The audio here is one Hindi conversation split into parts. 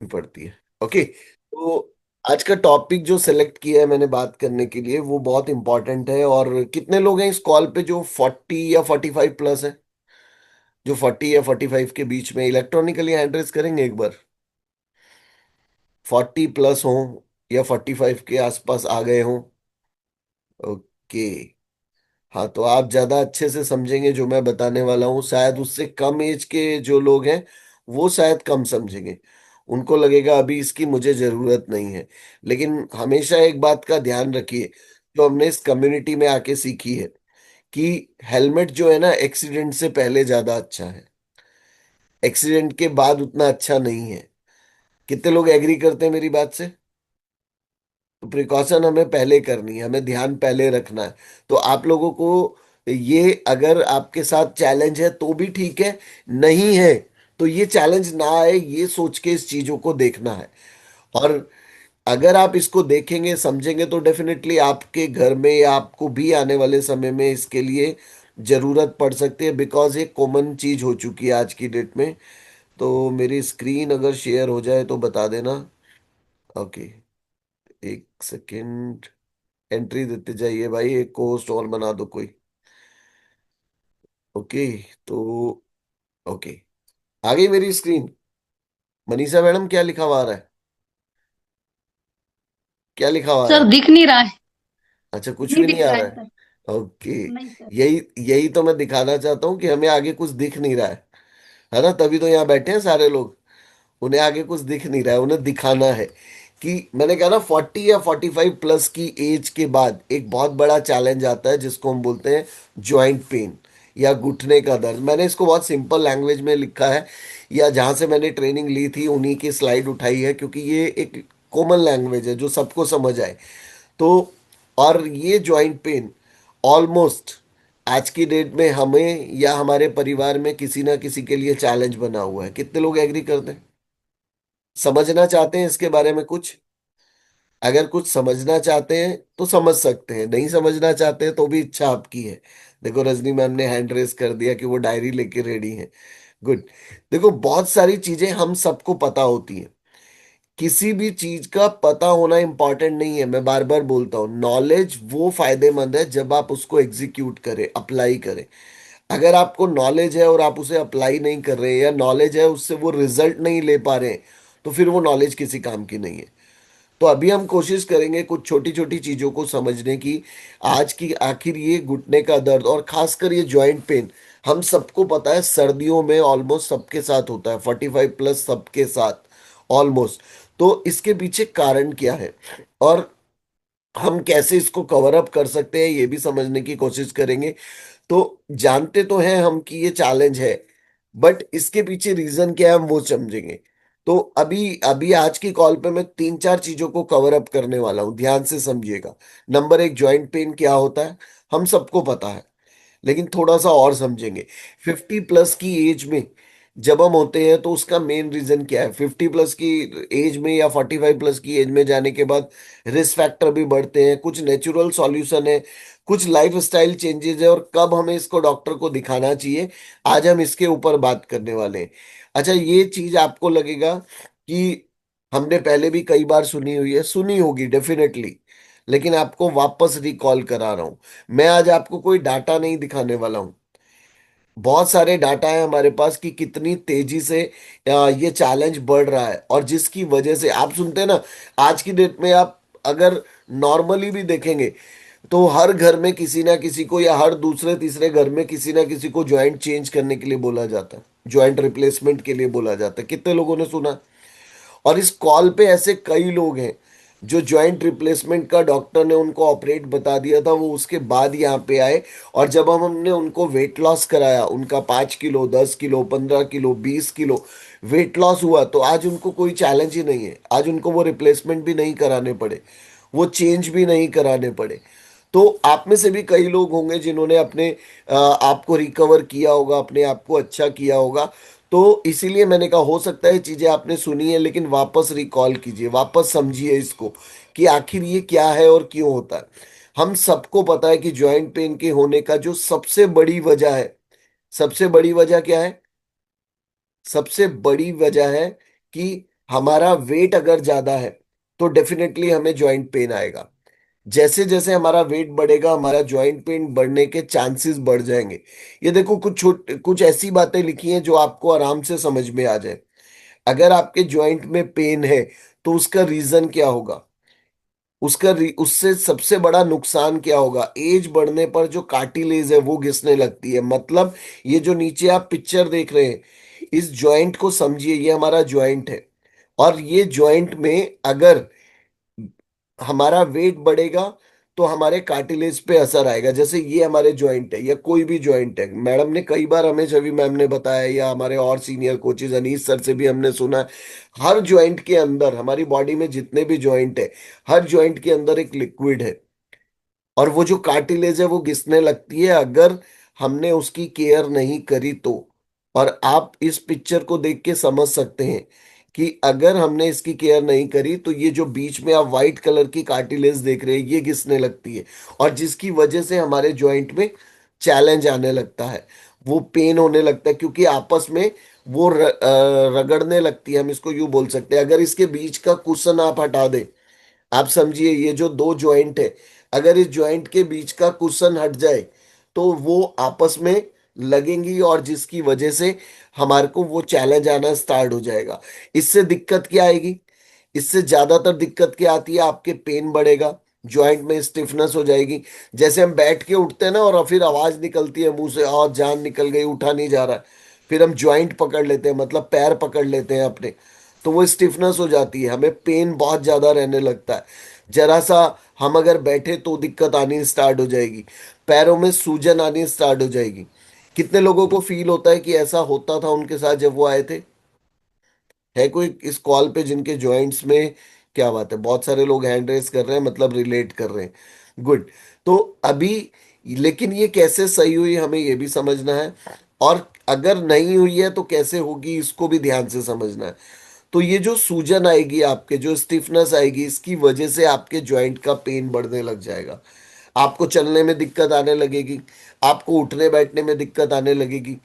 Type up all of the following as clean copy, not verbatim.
पड़ती है। ओके, तो आज का टॉपिक जो सेलेक्ट किया है मैंने बात करने के लिए वो बहुत इंपॉर्टेंट है। और कितने लोग हैं इस कॉल पे जो 40 या 45 प्लस है? जो 40 या 45 के बीच में इलेक्ट्रॉनिकली हैंड रेस करेंगे एक बार। 40 प्लस हो या 45 के आसपास आ गए हो? ओके। हाँ, तो आप ज्यादा अच्छे से समझेंगे जो मैं बताने वाला हूँ। शायद उससे कम एज के जो लोग हैं वो शायद कम समझेंगे, उनको लगेगा अभी इसकी मुझे जरूरत नहीं है। लेकिन हमेशा एक बात का ध्यान रखिए, जो हमने इस कम्युनिटी में आके सीखी है, कि हेलमेट जो है ना एक्सीडेंट से पहले ज्यादा अच्छा है, एक्सीडेंट के बाद उतना अच्छा नहीं है। कितने लोग एग्री करते हैं मेरी बात से? तो प्रिकॉशन हमें पहले करनी है, हमें ध्यान पहले रखना है। तो आप लोगों को ये, अगर आपके साथ चैलेंज है तो भी ठीक है, नहीं है तो ये चैलेंज ना आए ये सोच के इस चीजों को देखना है। और अगर आप इसको देखेंगे समझेंगे तो डेफिनेटली आपके घर में या आपको भी आने वाले समय में इसके लिए जरूरत पड़ सकती है, बिकॉज ये कॉमन चीज हो चुकी है आज की डेट में। तो मेरी स्क्रीन अगर शेयर हो जाए तो बता देना। ओके, एक सेकेंड। एंट्री देते जाइए भाई, एक कोस्ट और बना दो कोई। ओके, तो ओके, आ गई मेरी स्क्रीन। मनीषा मैडम, क्या लिखा हुआ आ रहा है? क्या लिखा हुआ आ रहा सर है? दिख नहीं रहा है। अच्छा, कुछ नहीं भी नहीं दिख आ रहा रहा है है। सर। ओके, नहीं सर। यही यही तो मैं दिखाना चाहता हूँ कि हमें आगे कुछ दिख नहीं रहा है ना? तभी तो यहाँ बैठे हैं सारे लोग। उन्हें आगे कुछ दिख नहीं रहा है, उन्हें दिखाना है कि मैंने कहा ना 40 या 45 प्लस की एज के बाद एक बहुत बड़ा चैलेंज आता है जिसको हम बोलते हैं ज्वाइंट पेन या घुटने का दर्द। मैंने इसको बहुत सिंपल लैंग्वेज में लिखा है, या जहां से मैंने ट्रेनिंग ली थी उन्हीं की स्लाइड उठाई है, क्योंकि ये एक कॉमन लैंग्वेज है जो सबको समझ आए। तो और ये जॉइंट पेन ऑलमोस्ट आज की डेट में हमें या हमारे परिवार में किसी ना किसी के लिए चैलेंज बना हुआ है। कितने लोग एग्री करते हैं? समझना चाहते हैं इसके बारे में कुछ? अगर कुछ समझना चाहते हैं तो समझ सकते हैं, नहीं समझना चाहते हैं तो भी इच्छा आपकी है। देखो रजनी मैम ने हैंड रेस कर दिया कि वो डायरी लेके रेडी है। गुड। देखो, बहुत सारी चीजें हम सबको पता होती हैं। किसी भी चीज का पता होना इंपॉर्टेंट नहीं है। मैं बार बार बोलता हूँ, नॉलेज वो फायदेमंद है जब आप उसको एग्जीक्यूट करें, अप्लाई करें। अगर आपको नॉलेज है और आप उसे अप्लाई नहीं कर रहे, या नॉलेज है उससे वो रिजल्ट नहीं ले पा रहे हैं, तो फिर वो नॉलेज किसी काम की नहीं है। तो अभी हम कोशिश करेंगे कुछ छोटी छोटी चीजों को समझने की। आज की आखिर ये घुटने का दर्द और खासकर ये जॉइंट पेन, हम सबको पता है सर्दियों में ऑलमोस्ट सबके साथ होता है, 45 प्लस सबके साथ ऑलमोस्ट। तो इसके पीछे कारण क्या है और हम कैसे इसको कवर अप कर सकते हैं ये भी समझने की कोशिश करेंगे। तो जानते तो हैं हम कि ये चैलेंज है, बट इसके पीछे रीजन क्या है हम वो समझेंगे। तो अभी अभी आज की कॉल पे मैं तीन चार चीजों को कवर अप करने वाला हूं, ध्यान से समझिएगा। नंबर एक, जॉइंट पेन क्या होता है हम सबको पता है, लेकिन थोड़ा सा और समझेंगे। 50 प्लस की एज में जब हम होते हैं तो उसका मेन रीजन क्या है? 50 प्लस की एज में या 45 प्लस की एज में जाने के बाद रिस्क फैक्टर भी बढ़ते हैं, कुछ नेचुरल सॉल्यूशन है, कुछ लाइफ स्टाइल चेंजेस है, और कब हमें इसको डॉक्टर को दिखाना चाहिए, आज हम इसके ऊपर बात करने वाले हैं। अच्छा, ये चीज आपको लगेगा कि हमने पहले भी कई बार सुनी हुई है, सुनी होगी डेफिनेटली, लेकिन आपको वापस रिकॉल करा रहा हूं। मैं आज आपको कोई डाटा नहीं दिखाने वाला हूं। बहुत सारे डाटा है हमारे पास कि कितनी तेजी से ये चैलेंज बढ़ रहा है, और जिसकी वजह से आप सुनते हैं ना, आज की डेट में आप अगर नॉर्मली भी देखेंगे तो हर घर में किसी ना किसी को, या हर दूसरे तीसरे घर में किसी ना किसी को ज्वाइंट चेंज करने के लिए बोला जाता है, ज्वाइंट रिप्लेसमेंट के लिए बोला जाता है। कितने लोगों ने सुना? और इस कॉल पे ऐसे कई लोग हैं जो जॉइंट रिप्लेसमेंट का डॉक्टर ने उनको ऑपरेट बता दिया था, वो उसके बाद यहाँ पे आए। और जब हमने उनको वेट लॉस कराया, उनका 5 kilo, 10 kilo, 15 kilo, 20 kilo weight loss हुआ, तो आज उनको कोई चैलेंज ही नहीं है। आज उनको वो रिप्लेसमेंट भी नहीं कराने पड़े, वो चेंज भी नहीं कराने पड़े। तो आप में से भी कई लोग होंगे जिन्होंने अपने आप को रिकवर किया होगा, अपने आप को अच्छा किया होगा। तो इसीलिए मैंने कहा हो सकता है चीजें आपने सुनी है, लेकिन वापस रिकॉल कीजिए, वापस समझिए इसको कि आखिर ये क्या है और क्यों होता है। हम सबको पता है कि जॉइंट पेन के होने का जो सबसे बड़ी वजह है, सबसे बड़ी वजह क्या है? सबसे बड़ी वजह है कि हमारा वेट अगर ज्यादा है तो डेफिनेटली हमें जॉइंट पेन आएगा। जैसे जैसे हमारा वेट बढ़ेगा हमारा जॉइंट पेन बढ़ने के चांसेस बढ़ जाएंगे। ये देखो कुछ ऐसी बातें लिखी हैं जो आपको आराम से समझ में आ जाए। अगर आपके जॉइंट में पेन है तो उसका रीजन क्या होगा, उससे सबसे बड़ा नुकसान क्या होगा। एज बढ़ने पर जो कार्टिलेज है वो घिसने लगती है। मतलब ये जो नीचे आप पिक्चर देख रहे हैं, इस जॉइंट को समझिए, ये हमारा जॉइंट है। और ये जॉइंट में अगर हमारा वेट बढ़ेगा तो हमारे कार्टिलेज पे असर आएगा। जैसे ये हमारे जॉइंट है या कोई भी जॉइंट है, मैडम ने कई बार हमें, छवि मैम ने बताया या हमारे और सीनियर कोचेज अनीस सर से भी हमने सुना है, हर जॉइंट के अंदर, हमारी बॉडी में जितने भी जॉइंट है, हर जॉइंट के अंदर एक लिक्विड है। और वो जो कार्टिलेज है वो घिसने लगती है अगर हमने उसकी केयर नहीं करी तो। और आप इस पिक्चर को देख के समझ सकते हैं कि अगर हमने इसकी केयर नहीं करी तो ये जो बीच में आप व्हाइट कलर की कार्टिलेज देख रहे हैं ये घिसने लगती है। और जिसकी वजह से हमारे जॉइंट में चैलेंज आने लगता है, वो पेन होने लगता है, क्योंकि आपस में वो रगड़ने लगती है, हम इसको यूं बोल सकते हैं। अगर इसके बीच का कुशन आप हटा दें, आप समझिए ये जो दो जॉइंट है, अगर इस जॉइंट के बीच का कुशन हट जाए तो वो आपस में लगेंगी, और जिसकी वजह से हमारे को वो चैलेंज आना स्टार्ट हो जाएगा। इससे दिक्कत क्या आएगी, इससे ज्यादातर दिक्कत क्या आती है, आपके पेन बढ़ेगा, जॉइंट में स्टिफनेस हो जाएगी। जैसे हम बैठ के उठते हैं ना और फिर आवाज निकलती है मुंह से, और जान निकल गई, उठा नहीं जा रहा, फिर हम जॉइंट पकड़ लेते हैं, मतलब पैर पकड़ लेते हैं अपने, तो वो स्टिफनेस हो जाती है, हमें पेन बहुत ज्यादा रहने लगता है। जरा सा हम अगर बैठे तो दिक्कत आनी स्टार्ट हो जाएगी, पैरों में सूजन आनी स्टार्ट हो जाएगी। कितने लोगों को फील होता है कि ऐसा होता था उनके साथ जब वो आए थे? है कोई इस कॉल पे जिनके जॉइंट्स में? क्या बात है, बहुत सारे लोग हैंड रेस कर रहे हैं, मतलब रिलेट कर रहे हैं। गुड। तो अभी, लेकिन ये कैसे सही हुई हमें ये भी समझना है, और अगर नहीं हुई है तो कैसे होगी इसको भी ध्यान से समझना है। तो ये जो सूजन आएगी, आपके जो स्टिफनेस आएगी, इसकी वजह से आपके जॉइंट का पेन बढ़ने लग जाएगा। आपको चलने में दिक्कत आने लगेगी, आपको उठने बैठने में दिक्कत आने लगेगी,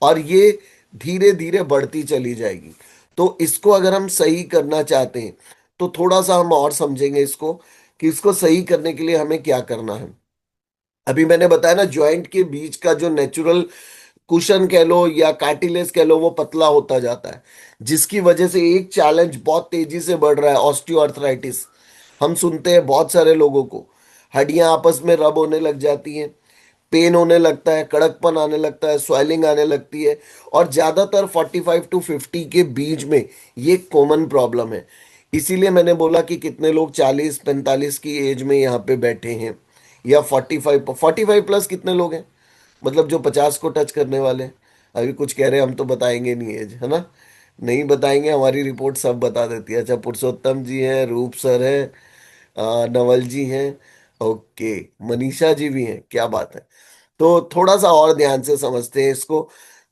और ये धीरे धीरे बढ़ती चली जाएगी। तो इसको अगर हम सही करना चाहते हैं तो थोड़ा सा हम और समझेंगे इसको, कि इसको सही करने के लिए हमें क्या करना है। अभी मैंने बताया ना, जॉइंट के बीच का जो नेचुरल कुशन कह लो या कार्टिलेज कह लो वो पतला होता जाता है, जिसकी वजह से एक चैलेंज बहुत तेजी से बढ़ रहा है, ऑस्टियोआर्थराइटिस। हम सुनते हैं बहुत सारे लोगों को, हड्डियां आपस में रब होने लग जाती हैं, पेन होने लगता है, कड़कपन आने लगता है, स्वेलिंग आने लगती है। और ज्यादातर 45 to 50 के बीच में ये कॉमन प्रॉब्लम है। इसीलिए मैंने बोला कि कितने लोग 40 45 की एज में यहाँ पे बैठे हैं, या 45 प्लस कितने लोग हैं, मतलब जो 50 को टच करने वाले हैं। अभी कुछ कह रहे हैं हम तो बताएंगे नहीं एज, है ना? नहीं बताएंगे, हमारी रिपोर्ट सब बता देती है। अच्छा, पुरुषोत्तम जी हैं, रूप सर हैं, नवल जी हैं, ओके, मनीषा जी भी हैं, क्या बात है। तो थोड़ा सा और ध्यान से समझते हैं इसको,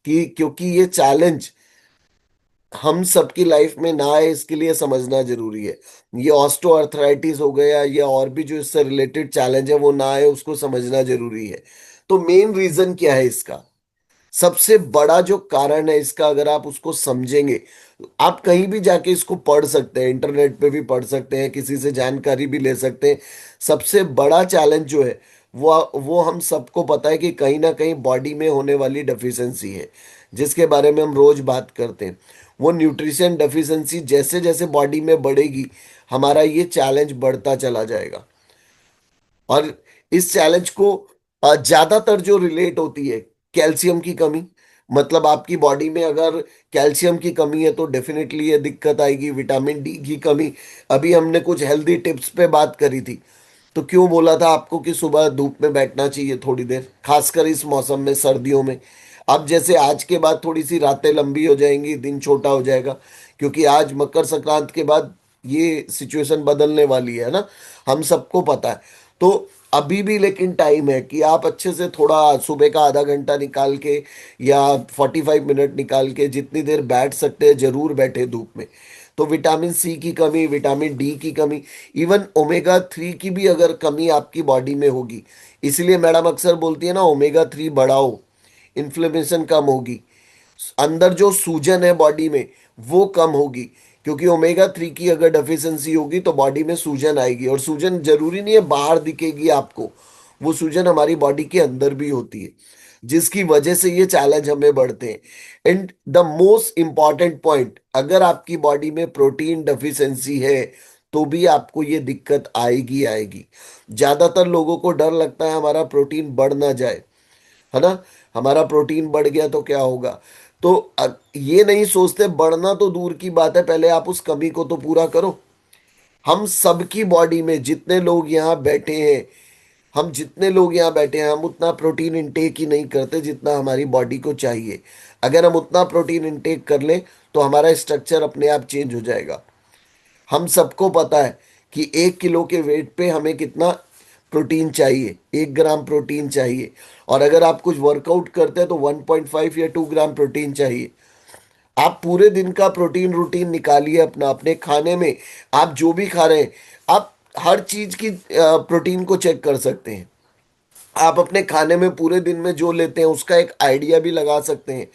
कि क्योंकि ये चैलेंज हम सबकी लाइफ में ना आए इसके लिए समझना जरूरी है। ये ऑस्टोआर्थराइटिस हो गया या और भी जो इससे रिलेटेड चैलेंज है वो ना आए, उसको समझना जरूरी है। तो मेन रीजन क्या है इसका, सबसे बड़ा जो कारण है इसका, अगर आप उसको समझेंगे, आप कहीं भी जाके इसको पढ़ सकते हैं, इंटरनेट पे भी पढ़ सकते हैं, किसी से जानकारी भी ले सकते हैं। सबसे बड़ा चैलेंज जो है वो हम सबको पता है कि कहीं ना कहीं बॉडी में होने वाली डेफिशिएंसी है, जिसके बारे में हम रोज बात करते हैं। वो न्यूट्रिशन डेफिशिएंसी जैसे जैसे बॉडी में बढ़ेगी, हमारा ये चैलेंज बढ़ता चला जाएगा। और इस चैलेंज को ज्यादातर जो रिलेट होती है, कैल्शियम की कमी। मतलब आपकी बॉडी में अगर कैल्शियम की कमी है तो डेफिनेटली ये दिक्कत आएगी। विटामिन डी की कमी, अभी हमने कुछ हेल्दी टिप्स पे बात करी थी, तो क्यों बोला था आपको कि सुबह धूप में बैठना चाहिए थोड़ी देर, खासकर इस मौसम में, सर्दियों में। अब जैसे आज के बाद थोड़ी सी रातें लंबी हो जाएंगी, दिन छोटा हो जाएगा, क्योंकि आज मकर संक्रांत के बाद ये सिचुएशन बदलने वाली है ना, हम सबको पता है। तो अभी भी लेकिन टाइम है कि आप अच्छे से थोड़ा सुबह का आधा घंटा निकाल के या 45 मिनट निकाल के जितनी देर बैठ सकते हैं जरूर बैठे धूप में। तो विटामिन सी की कमी, विटामिन डी की कमी, इवन ओमेगा 3 की भी अगर कमी आपकी बॉडी में होगी, इसलिए मैडम अक्सर बोलती है ना, ओमेगा 3 बढ़ाओ, इन्फ्लेमेशन कम होगी, अंदर जो सूजन है बॉडी में वो कम होगी। क्योंकि ओमेगा 3 की अगर डेफिशिएंसी होगी तो बॉडी में सूजन आएगी, और सूजन जरूरी नहीं है बाहर दिखेगी आपको, वो सूजन हमारी बॉडी के अंदर भी होती है, जिसकी वजह से ये चैलेंज हमें बढ़ते हैं। And the most important point, अगर आपकी बॉडी में प्रोटीन डेफिशिएंसी है तो भी आपको ये दिक्कत आएगी आएगी। ज्यादातर लोगों को डर लगता है हमारा प्रोटीन बढ़ ना जाए, है ना, हमारा प्रोटीन बढ़ गया तो क्या होगा। तो ये नहीं सोचते, बढ़ना तो दूर की बात है, पहले आप उस कमी को तो पूरा करो। हम सबकी बॉडी में जितने लोग यहाँ बैठे हैं, हम जितने लोग यहाँ बैठे हैं, हम उतना प्रोटीन इंटेक ही नहीं करते जितना हमारी बॉडी को चाहिए। अगर हम उतना प्रोटीन इंटेक कर लें तो हमारा स्ट्रक्चर अपने आप चेंज हो जाएगा। हम सबको पता है कि 1 किलो के वेट पे हमें कितना प्रोटीन चाहिए, 1 ग्राम प्रोटीन चाहिए। और अगर आप कुछ वर्कआउट करते हैं तो 1.5 या 2 ग्राम प्रोटीन चाहिए। आप पूरे दिन का प्रोटीन रूटीन निकालिए अपना, अपने खाने में आप जो भी खा रहे हैं, आप हर चीज की प्रोटीन को चेक कर सकते हैं। आप अपने खाने में पूरे दिन में जो लेते हैं उसका एक आइडिया भी लगा सकते हैं।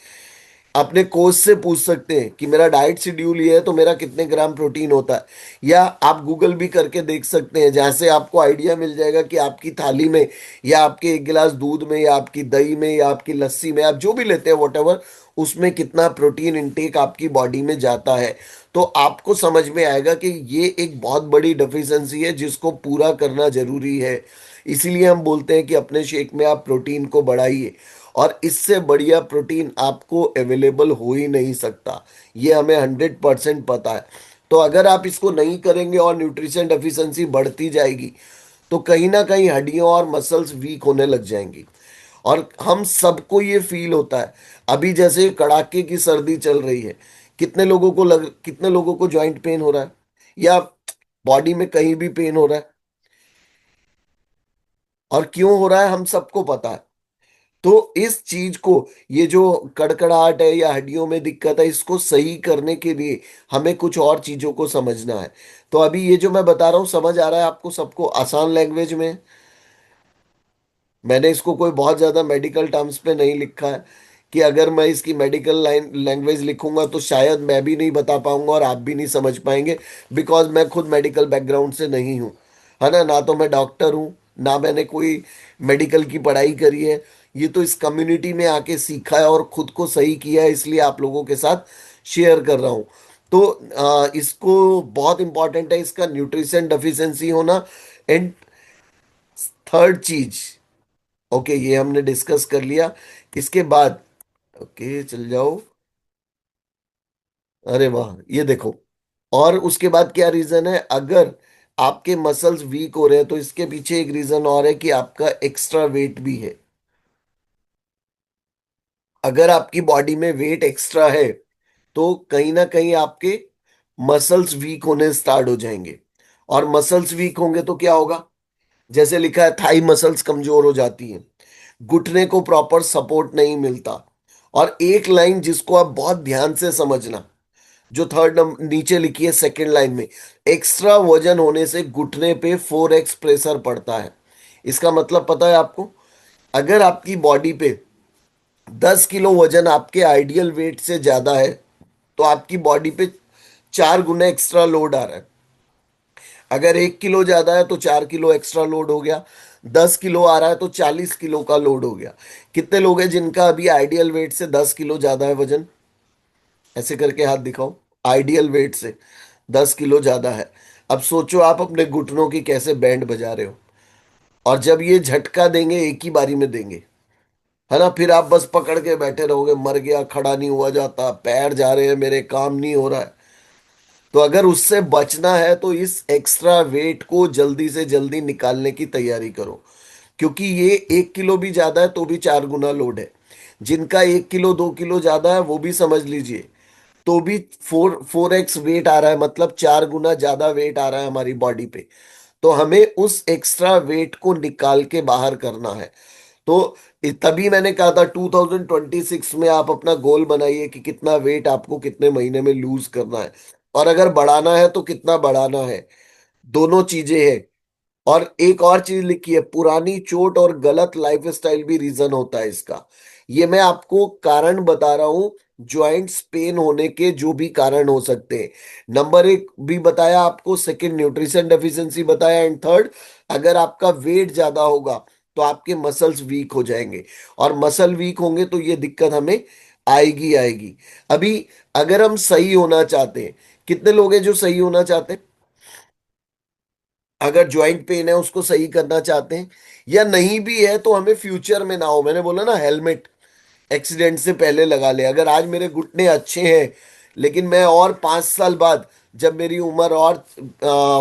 अपने कोच से पूछ सकते हैं कि मेरा डाइट शेड्यूल ये है तो मेरा कितने ग्राम प्रोटीन होता है, या आप गूगल भी करके देख सकते हैं, जहाँ से आपको आइडिया मिल जाएगा कि आपकी थाली में, या आपके 1 गिलास दूध में, या आपकी दही में, या आपकी लस्सी में, आप जो भी लेते हैं वॉटेवर, उसमें कितना प्रोटीन इंटेक आपकी बॉडी में जाता है। तो आपको समझ में आएगा कि ये एक बहुत बड़ी डेफिशिएंसी है जिसको पूरा करना जरूरी है। इसीलिए हम बोलते हैं कि अपने शेक में आप प्रोटीन को बढ़ाइए, और इससे बढ़िया प्रोटीन आपको अवेलेबल हो ही नहीं सकता, ये हमें 100% पता है। तो अगर आप इसको नहीं करेंगे और न्यूट्रिशन डेफिशिएंसी बढ़ती जाएगी तो कहीं ना कहीं हड्डियों और मसल्स वीक होने लग जाएंगी। और हम सबको ये फील होता है, अभी जैसे कड़ाके की सर्दी चल रही है, कितने लोगों को जॉइंट पेन हो रहा है, या बॉडी में कहीं भी पेन हो रहा है, और क्यों हो रहा है हम सबको पता है। तो इस चीज को, ये जो कड़कड़ाहट है या हड्डियों में दिक्कत है, इसको सही करने के लिए हमें कुछ और चीजों को समझना है। तो अभी ये जो मैं बता रहा हूँ समझ आ रहा है आपको, सबको आसान लैंग्वेज में? मैंने इसको कोई बहुत ज्यादा मेडिकल टर्म्स पे नहीं लिखा है, कि अगर मैं इसकी मेडिकल लाइन लैंग्वेज लिखूंगा तो शायद मैं भी नहीं बता पाऊंगा और आप भी नहीं समझ पाएंगे, बिकॉज मैं खुद मेडिकल बैकग्राउंड से नहीं हूँ, है ना, ना तो मैं डॉक्टर हूँ, ना मैंने कोई मेडिकल की पढ़ाई करी है। ये तो इस कम्युनिटी में आके सीखा है और खुद को सही किया है, इसलिए आप लोगों के साथ शेयर कर रहा हूँ। तो इसको बहुत इंपॉर्टेंट है इसका न्यूट्रिशन डेफिशिएंसी होना। एंड थर्ड चीज, ओके ये हमने डिस्कस कर लिया। इसके बाद, ओके चल जाओ, अरे वाह ये देखो, और उसके बाद क्या रीजन है, अगर आपके मसल्स वीक हो रहे हैं तो इसके पीछे एक रीजन और है कि आपका एक्स्ट्रा वेट भी है। अगर आपकी बॉडी में वेट एक्स्ट्रा है तो कहीं ना कहीं आपके मसल्स वीक होने स्टार्ट हो जाएंगे, और मसल्स वीक होंगे तो क्या होगा, जैसे लिखा है थाई मसल्स कमजोर हो जाती हैं, घुटने को प्रॉपर सपोर्ट नहीं मिलता। और एक लाइन जिसको आप बहुत ध्यान से समझना, जो थर्ड नंबर नीचे लिखी है सेकंड लाइन में, एक्स्ट्रा वजन होने से घुटने पे 4x प्रेशर पड़ता है। इसका मतलब पता है आपको, अगर आपकी बॉडी पे 10 किलो वजन आपके आइडियल वेट से ज्यादा है तो आपकी बॉडी पे 4 गुना एक्स्ट्रा लोड आ रहा है। अगर 1 किलो ज्यादा है तो 4 किलो एक्स्ट्रा लोड हो गया, 10 किलो आ रहा है तो 40 किलो का लोड हो गया। कितने लोग हैं जिनका अभी आइडियल वेट से 10 किलो ज्यादा है वजन? ऐसे करके हाथ दिखाओ, आइडियल वेट से 10 किलो ज्यादा है। अब सोचो आप अपने घुटनों की कैसे बैंड बजा रहे हो, और जब ये झटका देंगे एक ही बारी में देंगे, है ना, फिर आप बस पकड़ के बैठे रहोगे, मर गया, खड़ा नहीं हुआ जाता, पैर जा रहे हैं मेरे, काम नहीं हो रहा है। तो अगर उससे बचना है तो इस एक्स्ट्रा वेट को जल्दी से जल्दी निकालने की तैयारी करो, क्योंकि ये 1 किलो भी ज्यादा है तो भी 4 गुना लोड है। जिनका 1 किलो 2 किलो ज्यादा है वो भी समझ लीजिए, तो भी 4x वेट आ रहा है, मतलब 4 गुना ज्यादा वेट आ रहा है हमारी बॉडी पे। तो हमें उस एक्स्ट्रा वेट को निकाल के बाहर करना है। तो तभी मैंने कहा था 2026 में आप अपना गोल बनाइए कि कितना वेट आपको कितने महीने में लूज करना है, और अगर बढ़ाना है तो कितना बढ़ाना है। दोनों चीजें हैं। और एक और चीज लिखी है, पुरानी चोट और गलत लाइफस्टाइल भी रीजन होता है इसका। ये मैं आपको कारण बता रहा हूं, जॉइंट्स पेन होने के जो भी कारण हो सकते हैं। नंबर एक भी बताया आपको, सेकंड न्यूट्रिशन डेफिशिएंसी बताया, एंड थर्ड, अगर आपका वेट ज्यादा होगा तो आपके मसल्स वीक हो जाएंगे, और मसल वीक होंगे तो ये दिक्कत हमें आएगी आएगी। अभी अगर हम सही होना चाहते हैं, कितने लोग हैं जो सही होना चाहते हैं, अगर ज्वाइंट पेन है उसको सही करना चाहते हैं, या नहीं भी है तो हमें फ्यूचर में ना हो, मैंने बोला ना हेलमेट एक्सीडेंट से पहले लगा ले। अगर आज मेरे घुटने अच्छे हैं, लेकिन मैं और 5 साल बाद जब मेरी उम्र और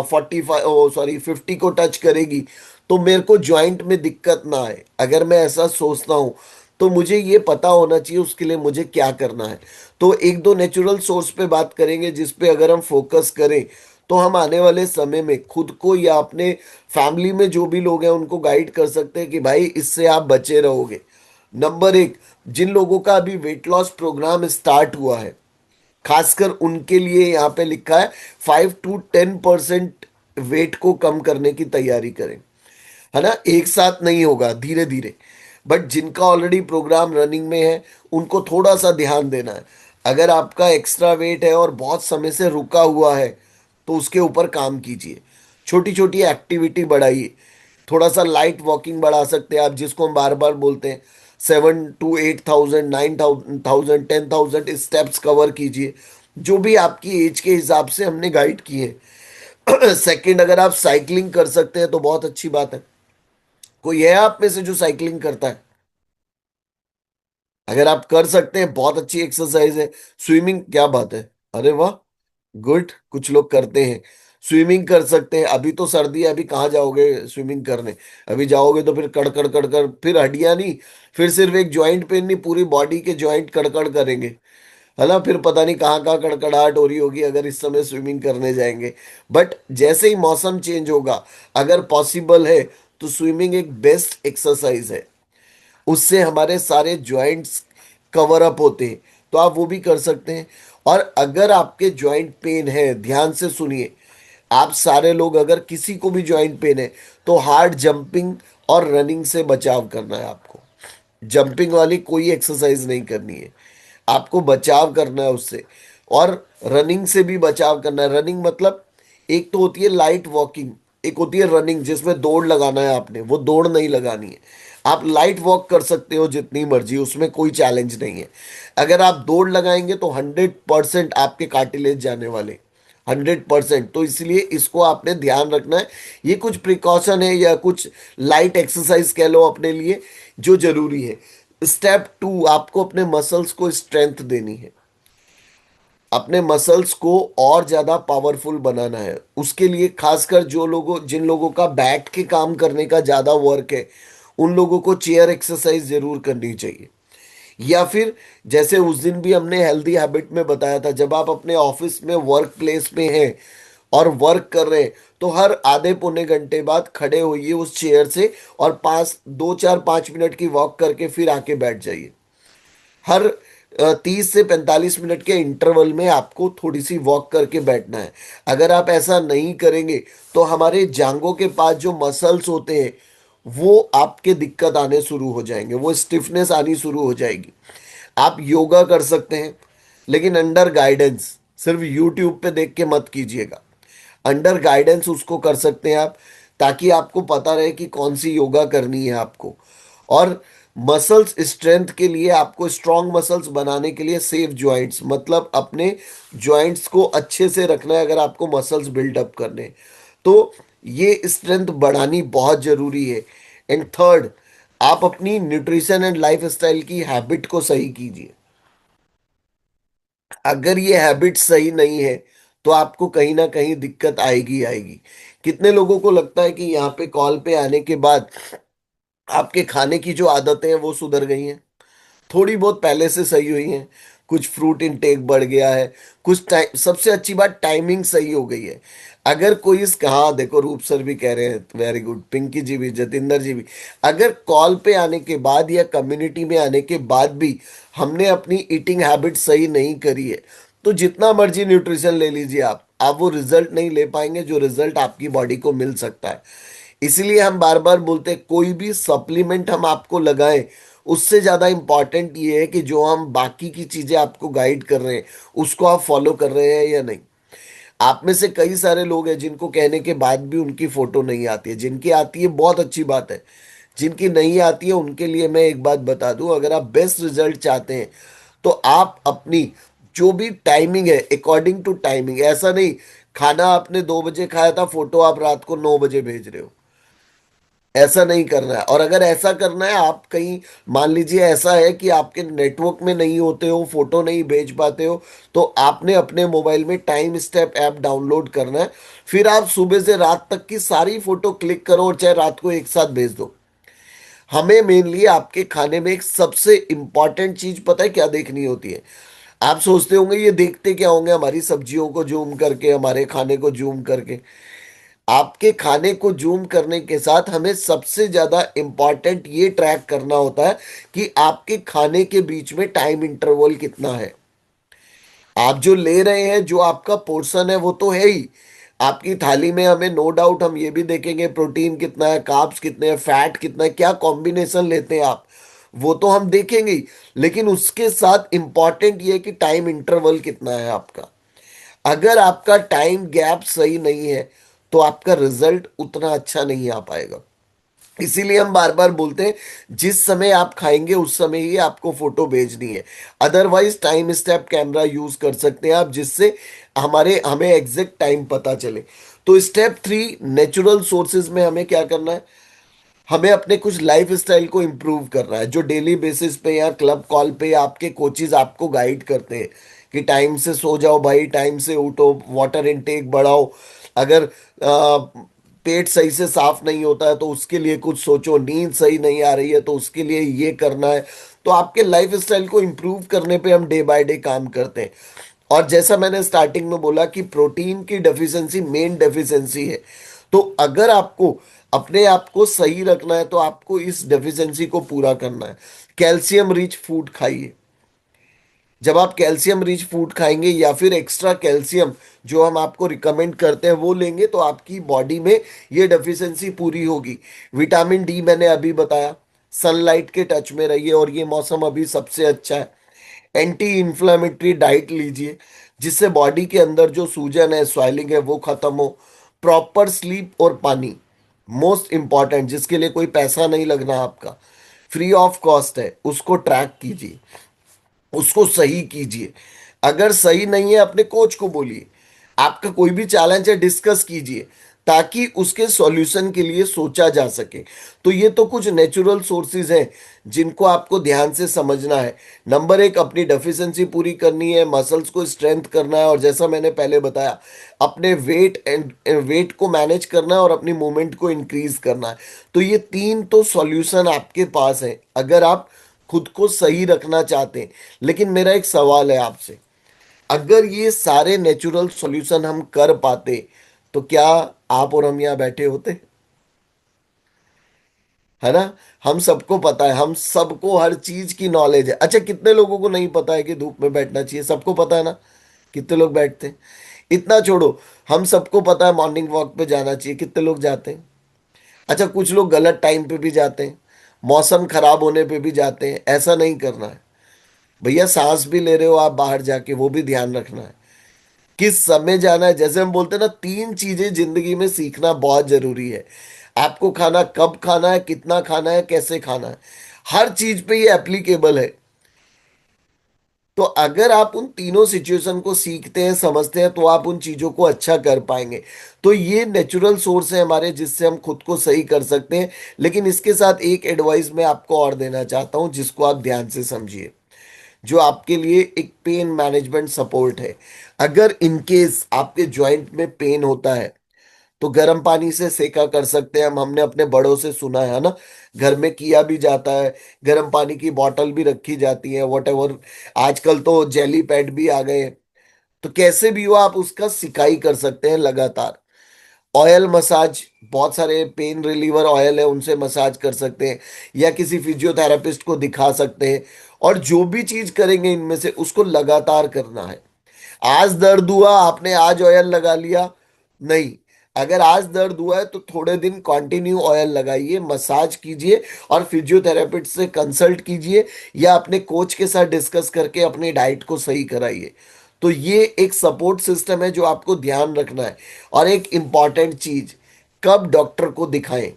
45, ओ सॉरी 50 को टच करेगी, तो मेरे को ज्वाइंट में दिक्कत ना आए, अगर मैं ऐसा सोचता हूँ, तो मुझे ये पता होना चाहिए उसके लिए मुझे क्या करना है। तो एक दो नेचुरल सोर्स पे बात करेंगे जिस पे अगर हम फोकस करें, तो हम आने वाले समय में खुद को या अपने फैमिली में जो भी लोग हैं उनको गाइड कर सकते हैं कि भाई इससे आप बचे रहोगे। नंबर एक, जिन लोगों का अभी वेट लॉस प्रोग्राम स्टार्ट हुआ है, खासकर उनके लिए यहाँ पे लिखा है 5 to 10% वेट को कम करने की तैयारी करें। है ना, एक साथ नहीं होगा, धीरे धीरे। बट जिनका ऑलरेडी प्रोग्राम रनिंग में है, उनको थोड़ा सा ध्यान देना है। अगर आपका एक्स्ट्रा वेट है और बहुत समय से रुका हुआ है, तो उसके ऊपर काम कीजिए, छोटी छोटी एक्टिविटी बढ़ाइए। थोड़ा सा लाइट वॉकिंग बढ़ा सकते हैं आप, जिसको हम बार बार बोलते हैं, 7 to 8,000, 9,000, 10,000 स्टेप्स कवर कीजिए, जो भी आपकी एज के हिसाब से हमने गाइड किए। सेकंड, अगर आप साइकिलिंग कर सकते हैं तो बहुत अच्छी बात है। कोई है आप में से जो साइकिलिंग करता है? अगर आप कर सकते हैं, बहुत अच्छी एक्सरसाइज है। स्विमिंग, क्या बात है, अरे वाह, गुड, कुछ लोग करते हैं। स्विमिंग कर सकते हैं, अभी तो सर्दी है, अभी कहाँ जाओगे स्विमिंग करने? अभी जाओगे तो फिर कड़कड़ कड़कड़, फिर हड्डियां नहीं, फिर सिर्फ एक जॉइंट पेन नहीं, पूरी बॉडी के जॉइंट कड़कड़ करेंगे। है ना, फिर पता नहीं कहाँ कहाँ कड़कड़ाहट हो रही होगी अगर इस समय स्विमिंग करने जाएंगे। बट जैसे ही मौसम चेंज होगा, अगर पॉसिबल है, तो स्विमिंग एक बेस्ट एक्सरसाइज है। उससे हमारे सारे जॉइंट्स कवर अप होते हैं, तो आप वो भी कर सकते हैं। और अगर आपके जॉइंट पेन है, ध्यान से सुनिए, आप सारे लोग, अगर किसी को भी जॉइंट पेन है, तो हार्ड जंपिंग और रनिंग से बचाव करना है आपको। जंपिंग वाली कोई एक्सरसाइज नहीं करनी है, आपको बचाव करना है उससे। और रनिंग से भी बचाव करना है। रनिंग मतलब, एक तो होती है लाइट वॉकिंग, एक होती है रनिंग जिसमें दौड़ लगाना है आपने, वो दौड़ नहीं लगानी है। आप लाइट वॉक कर सकते हो जितनी मर्जी, उसमें कोई चैलेंज नहीं है। अगर आप दौड़ लगाएंगे तो 100% आपके कार्टिलेज जाने वाले, 100%। तो इसलिए इसको आपने ध्यान रखना है। ये कुछ प्रिकॉशन है या कुछ लाइट एक्सरसाइज कह लो अपने लिए, जो जरूरी है। स्टेप टू, आपको अपने मसल्स को स्ट्रेंथ देनी है, अपने मसल्स को और ज्यादा पावरफुल बनाना है। उसके लिए खासकर जो लोगों जिन लोगों का बैठ के काम करने का ज्यादा वर्क है, उन लोगों को चेयर एक्सरसाइज जरूर करनी चाहिए। या फिर जैसे उस दिन भी हमने हेल्दी हैबिट में बताया था, जब आप अपने ऑफिस में वर्क प्लेस में हैं और वर्क कर रहे हैं, तो हर आधे पौने घंटे बाद खड़े होइए उस चेयर से, और 2 4 5 मिनट की वॉक करके फिर आके बैठ जाइए। हर 30 से 45 मिनट के इंटरवल में आपको थोड़ी सी वॉक करके बैठना है। अगर आप ऐसा नहीं करेंगे, तो हमारे जांघों के पास जो मसल्स होते हैं, वो आपके दिक्कत आने शुरू हो जाएंगे, वो स्टिफनेस आनी शुरू हो जाएगी। आप योगा कर सकते हैं, लेकिन अंडर गाइडेंस, सिर्फ यूट्यूब पे देख के मत कीजिएगा। अंडर गाइडेंस उसको कर सकते हैं आप, ताकि आपको पता रहे कि कौन सी योगा करनी है आपको। और मसल्स स्ट्रेंथ के लिए, आपको स्ट्रॉन्ग मसल्स बनाने के लिए सेफ जॉइंट्स, मतलब अपने जॉइंट्स को अच्छे से रखना है अगर आपको मसल्स बिल्डअप करने हैं। तो ये स्ट्रेंथ बढ़ानी बहुत जरूरी है। एंड थर्ड, आप अपनी न्यूट्रिशन एंड लाइफ स्टाइल की हैबिट को सही कीजिए। अगर ये हैबिट सही नहीं है, तो आपको कहीं ना कहीं दिक्कत आएगी आएगी। कितने लोगों को लगता है कि यहाँ पे कॉल पे आने के बाद आपके खाने की जो आदतें हैं वो सुधर गई हैं? थोड़ी बहुत पहले से सही हुई हैं, कुछ फ्रूट इनटेक बढ़ गया है, कुछ टाइम, सबसे अच्छी बात टाइमिंग सही हो गई है। अगर कोई इस, हाँ देखो रूप सर भी कह रहे हैं, वेरी गुड, पिंकी जी भी, जतिंदर जी भी, अगर कॉल पे आने के बाद या कम्युनिटी में आने के बाद भी हमने अपनी ईटिंग हैबिट सही नहीं करी है, तो जितना मर्जी न्यूट्रिशन ले लीजिए आप वो रिजल्ट नहीं ले पाएंगे जो रिजल्ट आपकी बॉडी को मिल सकता है। इसलिए हम बार बार बोलते हैं, कोई भी सप्लीमेंट हम आपको लगाएं, उससे ज्यादा इंपॉर्टेंट ये है कि जो हम बाकी की चीजें आपको गाइड कर रहे हैं उसको आप फॉलो कर रहे हैं या नहीं। आप में से कई सारे लोग हैं जिनको कहने के बाद भी उनकी फोटो नहीं आती है, जिनकी आती है बहुत अच्छी बात है, जिनकी नहीं आती है उनके लिए मैं एक बात बता दूं, अगर आप बेस्ट रिजल्ट चाहते हैं तो आप अपनी जो भी टाइमिंग है अकॉर्डिंग टू टाइमिंग, ऐसा नहीं खाना आपने 2 बजे खाया था फोटो आप रात को 9 बजे भेज रहे हो, ऐसा नहीं करना है। और अगर ऐसा करना है, आप कहीं मान लीजिए ऐसा है कि आपके नेटवर्क में नहीं होते हो, फोटो नहीं भेज पाते हो, तो आपने अपने मोबाइल में टाइम स्टेप ऐप डाउनलोड करना है। फिर आप सुबह से रात तक की सारी फोटो क्लिक करो और चाहे रात को एक साथ भेज दो। हमें मेनली आपके खाने में एक सबसे इंपॉर्टेंट चीज पता है क्या देखनी होती है। आप सोचते होंगे ये देखते क्या होंगे, हमारी सब्जियों को जूम करके, हमारे खाने को जूम करके। आपके खाने को जूम करने के साथ हमें सबसे ज्यादा इंपॉर्टेंट ये ट्रैक करना होता है कि आपके खाने के बीच में टाइम इंटरवल कितना है। आप जो ले रहे हैं, जो आपका पोर्शन है वो तो है ही आपकी थाली में, हमें नो डाउट हम ये भी देखेंगे प्रोटीन कितना है, कार्ब्स कितने हैं, फैट कितना है, क्या कॉम्बिनेशन लेते हैं आप, वो तो हम देखेंगे ही। लेकिन उसके साथ इंपॉर्टेंट ये है कि टाइम इंटरवल कितना है आपका। अगर आपका टाइम गैप सही नहीं है तो आपका रिजल्ट उतना अच्छा नहीं आ पाएगा। इसीलिए हम बार बार बोलते हैं जिस समय आप खाएंगे उस समय ही आपको फोटो भेजनी है। Otherwise time step camera use कर सकते हैं आप, जिससे हमें एग्जैक्ट टाइम पता चले। तो स्टेप 3 नेचुरल सोर्सेज में हमें क्या करना है, हमें अपने कुछ लाइफ स्टाइल को इम्प्रूव करना है, जो डेली बेसिस पे या क्लब कॉल पे आपके कोचेज आपको गाइड करते हैं कि टाइम से सो जाओ भाई, टाइम से उठो, वाटर इनटेक बढ़ाओ। अगर पेट सही से साफ नहीं होता है तो उसके लिए कुछ सोचो, नींद सही नहीं आ रही है तो उसके लिए ये करना है। तो आपके लाइफ स्टाइल को इम्प्रूव करने पे हम डे बाय डे काम करते हैं। और जैसा मैंने स्टार्टिंग में बोला कि प्रोटीन की डेफिशिएंसी मेन डेफिशिएंसी है। तो अगर आपको अपने आप को सही रखना है तो आपको इस डेफिशिएंसी को पूरा करना है। कैल्शियम रिच फूड खाइए। जब आप कैल्शियम रिच फूड खाएंगे या फिर एक्स्ट्रा कैल्शियम जो हम आपको रिकमेंड करते हैं वो लेंगे तो आपकी बॉडी में ये डेफिशिएंसी पूरी होगी। विटामिन डी मैंने अभी बताया, सनलाइट के टच में रहिए और ये मौसम अभी सबसे अच्छा है। एंटी इन्फ्लेमेटरी डाइट लीजिए जिससे बॉडी के अंदर जो सूजन है, स्वेलिंग है, वो खत्म हो। प्रॉपर स्लीप और पानी मोस्ट इंपॉर्टेंट, जिसके लिए कोई पैसा नहीं लगना आपका, फ्री ऑफ कॉस्ट है, उसको ट्रैक कीजिए, उसको सही कीजिए। अगर सही नहीं है अपने कोच को बोलिए, आपका कोई भी चैलेंज है डिस्कस कीजिए ताकि उसके सॉल्यूशन के लिए सोचा जा सके। तो ये तो कुछ नेचुरल सोर्सेज हैं जिनको आपको ध्यान से समझना है। नंबर 1, अपनी डेफिशिएंसी पूरी करनी है, मसल्स को स्ट्रेंथ करना है, और जैसा मैंने पहले बताया अपने वेट को मैनेज करना है और अपनी मूवमेंट को इंक्रीज करना है। तो ये 3 तो सॉल्यूशन आपके पास है अगर आप खुद को सही रखना चाहते हैं। लेकिन मेरा एक सवाल है आपसे, अगर ये सारे नेचुरल सॉल्यूशन हम कर पाते तो क्या आप और हम यहाँ बैठे होते? है ना। हम सबको पता है, हम सबको हर चीज की नॉलेज है। अच्छा, कितने लोगों को नहीं पता है कि धूप में बैठना चाहिए? सबको पता है ना। कितने लोग बैठते हैं? इतना छोड़ो, हम सबको पता है मॉर्निंग वॉक पे जाना चाहिए, कितने लोग जाते हैं? अच्छा, कुछ लोग गलत टाइम पे भी जाते हैं, मौसम खराब होने पे भी जाते हैं, ऐसा नहीं करना है। भैया सांस भी ले रहे हो आप बाहर जाके, वो भी ध्यान रखना है किस समय जाना है। जैसे हम बोलते हैं ना, 3 चीजें जिंदगी में सीखना बहुत जरूरी है। आपको खाना कब खाना है, कितना खाना है, कैसे खाना है, हर चीज पे ये एप्लीकेबल है। तो अगर आप उन तीनों सिचुएशन को सीखते हैं, समझते हैं, तो आप उन चीजों को अच्छा कर पाएंगे। तो ये नेचुरल सोर्स है हमारे जिससे हम खुद को सही कर सकते हैं। लेकिन इसके साथ एक एडवाइस मैं आपको और देना चाहता हूं जिसको आप ध्यान से समझिए, जो आपके लिए एक पेन मैनेजमेंट सपोर्ट है। अगर इन केस आपके जॉइंट में पेन होता है तो गर्म पानी से सेका कर सकते हैं हम, हमने अपने बड़ों से सुना है ना, घर में किया भी जाता है। गर्म पानी की बोतल भी रखी जाती है, वॉट एवर। आजकल तो जेली पैड भी आ गए हैं। तो कैसे भी हो आप उसका सिकाई कर सकते हैं लगातार। ऑयल मसाज, बहुत सारे पेन रिलीवर ऑयल है, उनसे मसाज कर सकते हैं, या किसी फिजियोथेरेपिस्ट को दिखा सकते हैं। और जो भी चीज करेंगे इनमें से उसको लगातार करना है। आज दर्द हुआ आपने आज ऑयल लगा लिया, नहीं। अगर आज दर्द हुआ है तो थोड़े दिन कंटिन्यू ऑयल लगाइए, मसाज कीजिए, और फिजियोथेरेपिस्ट से कंसल्ट कीजिए, या अपने कोच के साथ डिस्कस करके अपनी डाइट को सही कराइए। तो ये एक सपोर्ट सिस्टम है जो आपको ध्यान रखना है। और एक इम्पॉर्टेंट चीज, कब डॉक्टर को दिखाएं।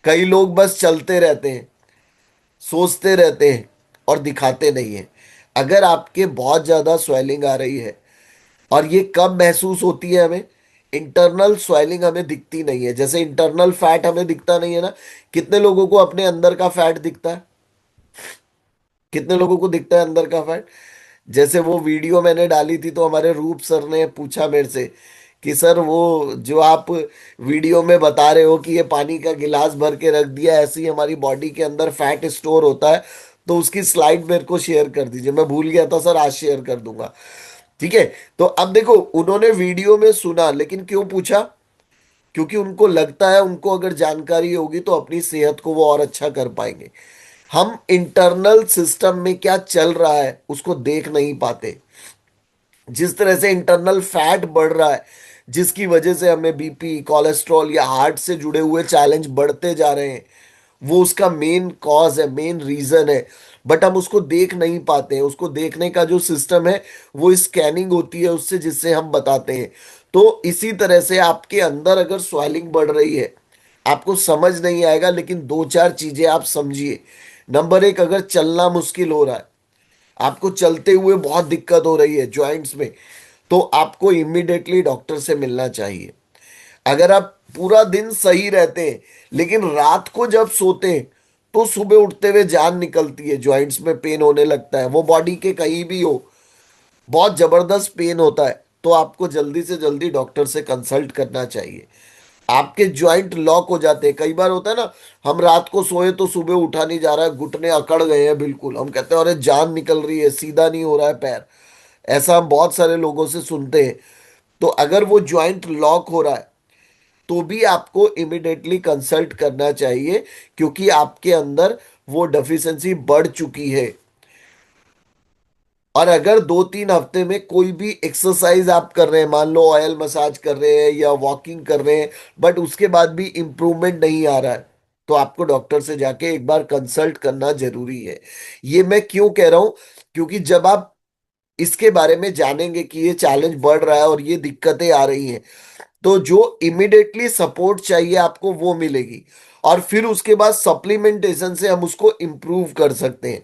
कई लोग बस चलते रहते हैं, सोचते रहते हैं, और दिखाते नहीं हैं। अगर आपके बहुत ज्यादा स्वेलिंग आ रही है, और ये कब महसूस होती है हमें, इंटरनल स्वेलिंग हमें दिखती नहीं है, जैसे इंटरनल फैट हमें दिखता नहीं है ना। कितने लोगों को अपने अंदर का फैट दिखता है? कितने लोगों को दिखता है अंदर का फैट? जैसे वो वीडियो मैंने डाली थी तो हमारे रूप सर ने पूछा मेरे से कि सर वो जो आप वीडियो में बता रहे हो कि ये पानी का गिलास भर के रख दिया, ऐसे ही हमारी बॉडी के अंदर फैट स्टोर होता है, तो उसकी स्लाइड मेरे को शेयर कर दीजिए। मैं भूल गया था सर, आज शेयर कर दूंगा। ठीक है। तो अब देखो, उन्होंने वीडियो में सुना, लेकिन क्यों पूछा? क्योंकि उनको लगता है उनको अगर जानकारी होगी तो अपनी सेहत को वो और अच्छा कर पाएंगे। हम इंटरनल सिस्टम में क्या चल रहा है उसको देख नहीं पाते। जिस तरह से इंटरनल फैट बढ़ रहा है, जिसकी वजह से हमें बीपी, कोलेस्ट्रॉल या हार्ट से जुड़े हुए चैलेंज बढ़ते जा रहे हैं, वो उसका मेन कॉज है, मेन रीजन है। बट हम उसको देख नहीं पाते हैं। उसको देखने का जो सिस्टम है वो स्कैनिंग होती है उससे, जिससे हम बताते हैं। तो इसी तरह से आपके अंदर अगर स्वेलिंग बढ़ रही है, आपको समझ नहीं आएगा, लेकिन दो चार चीजें आप समझिए। नंबर एक, अगर चलना मुश्किल हो रहा है, आपको चलते हुए बहुत दिक्कत हो रही है जॉइंट्स में, तो आपको इमीडिएटली डॉक्टर से मिलना चाहिए। अगर आप पूरा दिन सही रहते हैं, लेकिन रात को जब सोते हैं तो सुबह उठते हुए जान निकलती है, जॉइंट्स में पेन होने लगता है, वो बॉडी के कहीं भी हो, बहुत जबरदस्त पेन होता है, तो आपको जल्दी से जल्दी डॉक्टर से कंसल्ट करना चाहिए। आपके जॉइंट लॉक हो जाते हैं, कई बार होता है ना, हम रात को सोए तो सुबह उठा नहीं जा रहा है, घुटने अकड़ गए हैं बिल्कुल, हम कहते हैं अरे जान निकल रही है, सीधा नहीं हो रहा है पैर। ऐसा हम बहुत सारे लोगों से सुनते हैं। तो अगर वो जॉइंट लॉक हो रहा है तो भी आपको इमिडिएटली कंसल्ट करना चाहिए, क्योंकि आपके अंदर वो डेफिशिएंसी बढ़ चुकी है। और अगर 2-3 हफ्ते में कोई भी एक्सरसाइज आप कर रहे हैं, मान लो ऑयल मसाज कर रहे हैं या वॉकिंग कर रहे हैं, बट उसके बाद भी इम्प्रूवमेंट नहीं आ रहा है, तो आपको डॉक्टर से जाके एक बार कंसल्ट करना जरूरी है। ये मैं क्यों कह रहा हूं? क्योंकि जब आप इसके बारे में जानेंगे कि ये चैलेंज बढ़ रहा है और ये दिक्कतें आ रही हैं, तो जो इमिडिएटली सपोर्ट चाहिए आपको वो मिलेगी। और फिर उसके बाद सप्लीमेंटेशन से हम उसको इम्प्रूव कर सकते हैं।